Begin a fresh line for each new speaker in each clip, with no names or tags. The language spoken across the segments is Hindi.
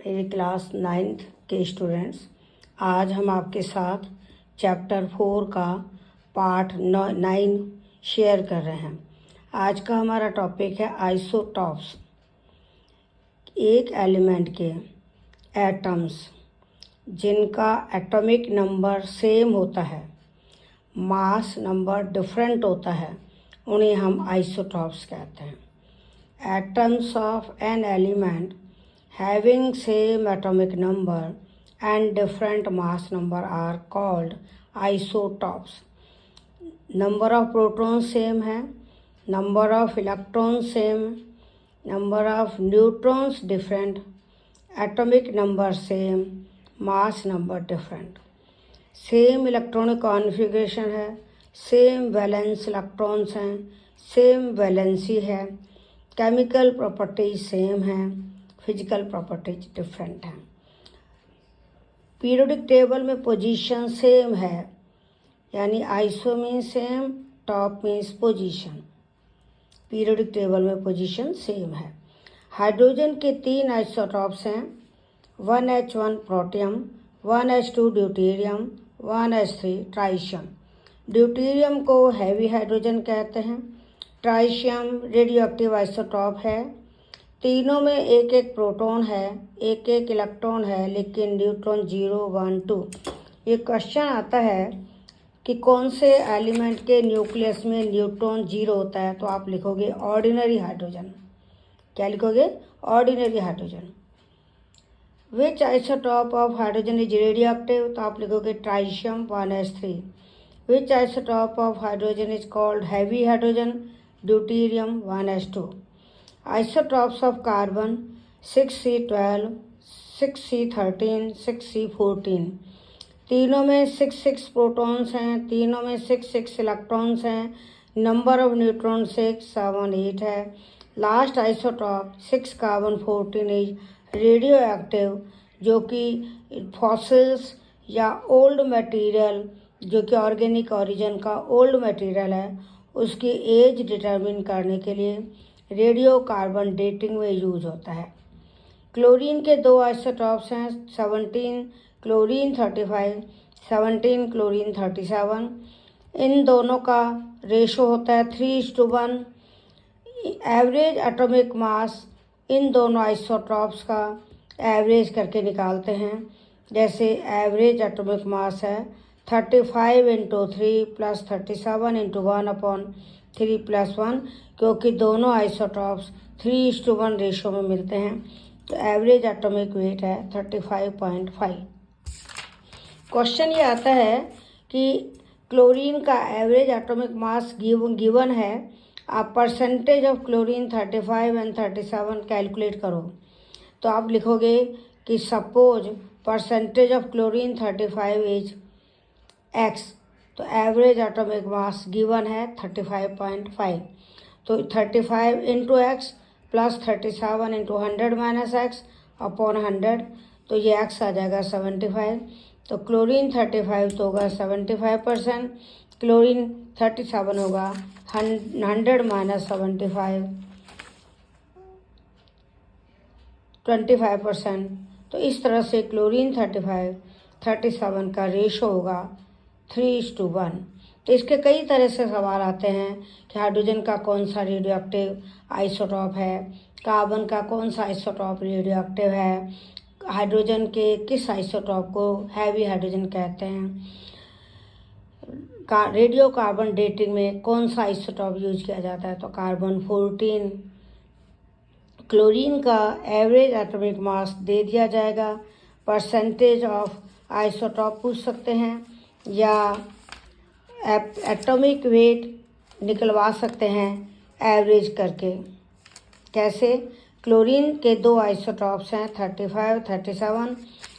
मेरी क्लास 9th के स्टूडेंट्स, आज हम आपके साथ चैप्टर 4 का पार्ट 9 शेयर कर रहे हैं। आज का हमारा टॉपिक है आइसोटॉप्स। एक एलिमेंट के एटम्स जिनका एटॉमिक नंबर सेम होता है, मास नंबर डिफरेंट होता है, उन्हें हम आइसोटॉप्स कहते हैं। Atoms of an element having same atomic number and different mass number are called isotopes. Number of protons same है, number of electrons same, number of neutrons different, atomic number same, mass number different. Same electronic configuration है, same valence electrons हैं, same valency है, chemical properties same हैं, फिजिकल प्रॉपर्टीज डिफरेंट हैं। पीरियोडिक टेबल में पोजीशन सेम है, यानी iso means same, top means position. Periodic table में पोजीशन सेम है। हाइड्रोजन के 3 आइसोटॉप्स हैं, 1H1 protium, 1H2 deuterium, 1H3 tritium. Deuterium को हैवी हाइड्रोजन कहते हैं। ट्राइशियम रेडियो एक्टिव आइसोटॉप है। तीनों में एक एक प्रोटॉन है, एक एक इलेक्ट्रॉन है, लेकिन न्यूट्रॉन 0, 1, 2। ये क्वेश्चन आता है कि कौन से एलिमेंट के न्यूक्लियस में न्यूट्रॉन 0 होता है, तो आप लिखोगे ऑर्डिनरी हाइड्रोजन। क्या लिखोगे? Ordinary hydrogen. Which isotope of hydrogen is radio active, तो आप लिखोगे ट्राइशियम 1H3। Which isotope of hydrogen is called heavy hydrogen, deuterium 1H2। Isotopes of carbon 6C12, 6C13, 6C14। तीनों में 6 प्रोटॉन्स हैं, तीनों में 6 इलेक्ट्रॉन्स हैं। नंबर ऑफ न्यूट्रॉन 6, 7, 8 है। Last isotope 6 carbon 14 is radio active, जो कि फॉसिल्स या ओल्ड मटेरियल, जो कि ऑर्गेनिक ओरिजिन का ओल्ड मटेरियल है, उसकी एज डिटरमिन करने के लिए रेडियो कार्बन डेटिंग में यूज होता है। क्लोरीन के 2 आइसोटॉप्स हैं, 17 क्लोरीन 35, 17 क्लोरीन 37। इन दोनों का रेशो होता है 3:1। एवरेज एटॉमिक मास इन दोनों आइसोटॉप्स का एवरेज करके निकालते हैं। जैसे एवरेज एटॉमिक मास है 35 × 3 + 37 × 1/3 + 1, क्योंकि दोनों आइसोटॉप्स 3:1 रेशो में मिलते हैं, तो एवरेज एटॉमिक वेट है 35.5। क्वेश्चन ये आता है कि क्लोरीन का एवरेज एटॉमिक मास गिवन है, आप percentage of chlorine 35 and 37 calculate करो। तो आप लिखोगे कि suppose percentage of chlorine 35 is x, तो एवरेज एटॉमिक मास गिवन है 35.5। तो 35 × x + 37 × 100 - x अपॉन 100, तो ये x आ जाएगा 75। तो क्लोरीन 35 तो होगा 75%, क्लोरीन 37 होगा 100 - 75 25%। तो इस तरह से क्लोरीन 35 37 का रेशो होगा 3:1। तो इसके कई तरह से सवाल आते हैं कि हाइड्रोजन का कौन सा रेडियो एक्टिव आइसोटॉप है, कार्बन का कौन सा आइसोटॉप रेडियो एक्टिव है, हाइड्रोजन के किस आइसोटॉप को हैवी हाइड्रोजन कहते हैं, रेडियो कार्बन डेटिंग में कौन सा आइसोटॉप यूज किया जाता है, तो कार्बन 14। क्लोरीन का एवरेज एटॉमिक मास दे दिया जाएगा, परसेंटेज ऑफ आइसोटॉप पूछ सकते हैं, या एटॉमिक वेट निकलवा सकते हैं एवरेज करके। कैसे? क्लोरीन के 2 आइसोटॉप्स हैं 35 37,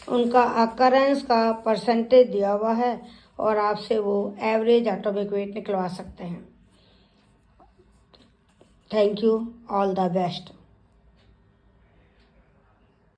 उनका अकरेंस का परसेंटेज दिया हुआ है और आपसे वो एवरेज एटॉमिक वेट निकलवा सकते हैं। Thank you, all the best.